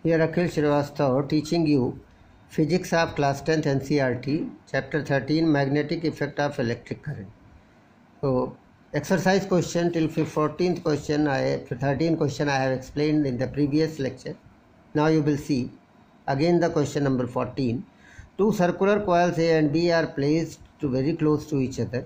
Here Akhil Srivastava teaching you Physics of Class 10th NCERT, Chapter 13, Magnetic Effect of Electric Current. So, exercise question till 13th question, 13th question I have explained in the previous lecture. Now you will see again the question number 14. Two circular coils A and B are placed very close to each other.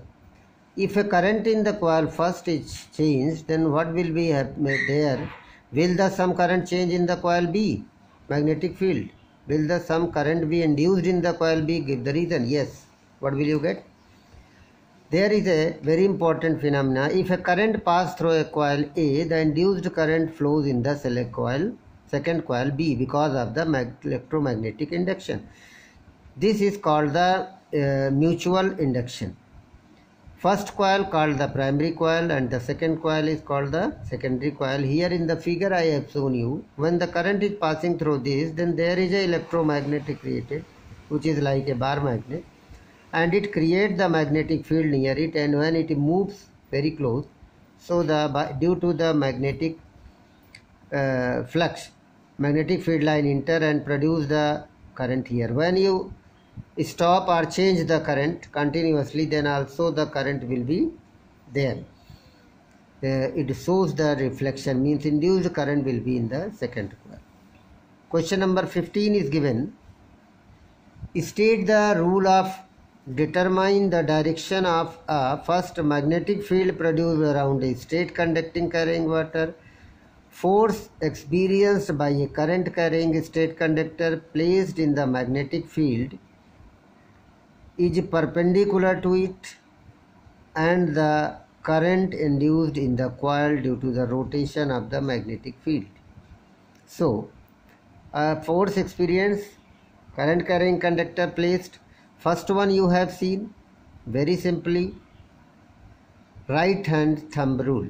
If a current in the coil first is changed, then what will be there? Will the some current change in the coil B? Magnetic field. Will the some current be induced in the coil B? Give the reason. Yes. What will you get? There is a very important phenomena. If a current passes through a coil A, the induced current flows in the second coil B because of the electromagnetic induction. This is called the mutual induction. First coil called the primary coil and the second coil is called the secondary coil. Here in the figure I have shown you, when the current is passing through this, then there is a electromagnetic created, which is like a bar magnet, and it creates the magnetic field near it, and when it moves very close, so due to the magnetic flux, magnetic field line enter and produce the current here. When you stop or change the current continuously, then also the current will be there. It shows the reflection, means induced current will be in the second coil. Question number 15 is given. State the rule of determine the direction of a first magnetic field produced around a straight conducting carrying water. Force experienced by a current carrying straight conductor placed in the magnetic field is perpendicular to it, and the current induced in the coil due to the rotation of the magnetic field. So, force experience, current carrying conductor placed. First one you have seen very simply, right hand thumb rule.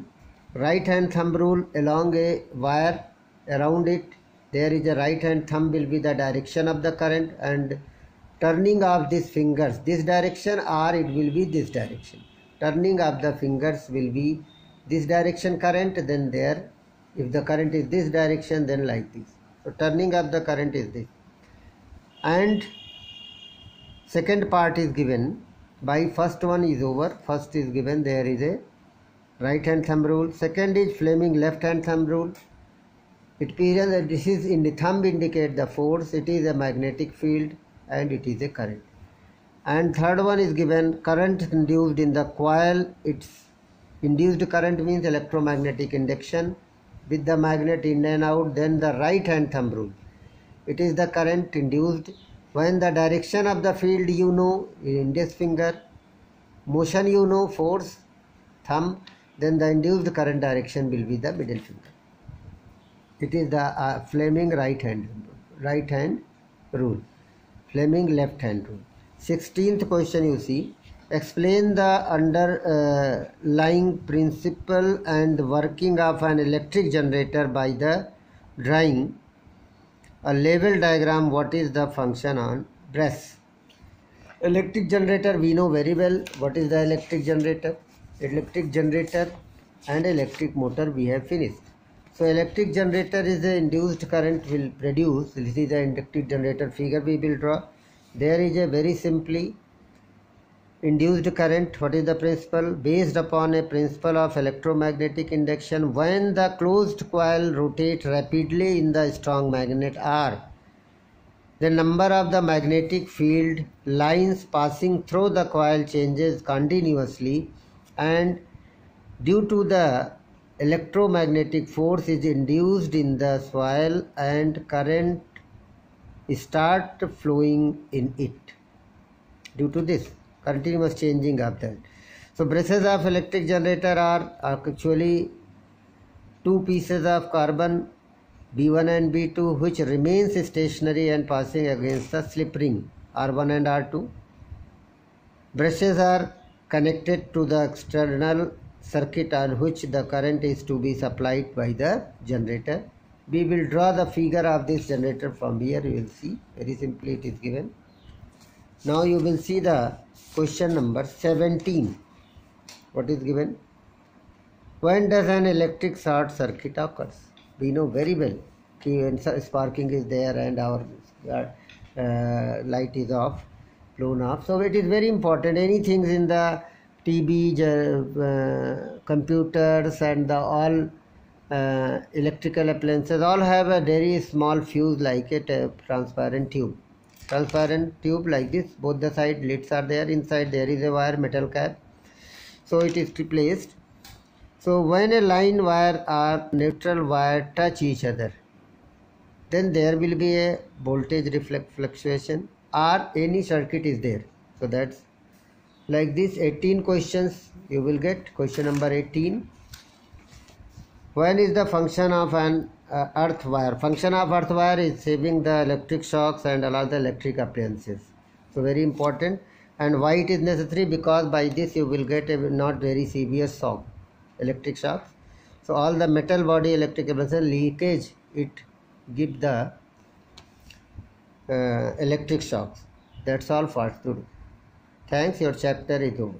Right hand thumb rule, along a wire around it there is a right hand thumb will be the direction of the current, and turning of these fingers this direction or it will be this direction. Turning of the fingers will be this direction current, then there. If the current is this direction, then like this. So turning of the current is this. And second part is given by first one is over. First is given, there is a right hand thumb rule. Second is Fleming left hand thumb rule. It appears that this is in the thumb indicate the force. It is a magnetic field and it is a current. And third one is given current induced in the coil. Its induced current means electromagnetic induction with the magnet in and out. Then the right hand thumb rule. It is the current induced when the direction of the field you know, index finger, motion you know, force, thumb, then the induced current direction will be the middle finger. It is the Fleming right hand rule. Fleming left hand rule. 16th question you see. Explain the underlying principle and working of an electric generator by the drawing a level diagram. What is the function on brush? Electric generator we know very well. What is the electric generator? Electric generator and electric motor we have finished. So electric generator is the induced current will produce. This is the electric generator figure we will draw. There is a very simply induced current. What is the principle? Based upon a principle of electromagnetic induction, when the closed coil rotates rapidly in the strong magnet R, the number of the magnetic field lines passing through the coil changes continuously, and due to the electromagnetic force is induced in the coil and current start flowing in it due to this continuous changing of that. So brushes of electric generator are actually two pieces of carbon B1 and B2 which remains stationary and passing against the slip ring R1 and R2. Brushes are connected to the external circuit on which the current is to be supplied by the generator. We will draw the figure of this generator from here. You will see very simply it is given. Now you will see the question number 17. What is given? When does an electric short circuit occurs? We know very well key and sparking is there and our light is off, blown off. So it is very important. Anything in the TV, computers and the all electrical appliances all have a very small fuse like it, a transparent tube. Transparent tube like this, both the side lids are there. Inside there is a wire, metal cap. So it is placed. So when a line wire or neutral wire touch each other, then there will be a voltage fluctuation or any circuit is there. So that's like this. 18 questions you will get. Question number 18. When is the function of an earth wire? Function of earth wire is saving the electric shocks and all the electric appliances. So very important. And why it is necessary? Because by this you will get a not very severe shock, electric shocks. So all the metal body electric appliances leakage, it give the electric shocks. That's all for today. Thanks. Your chapter is over.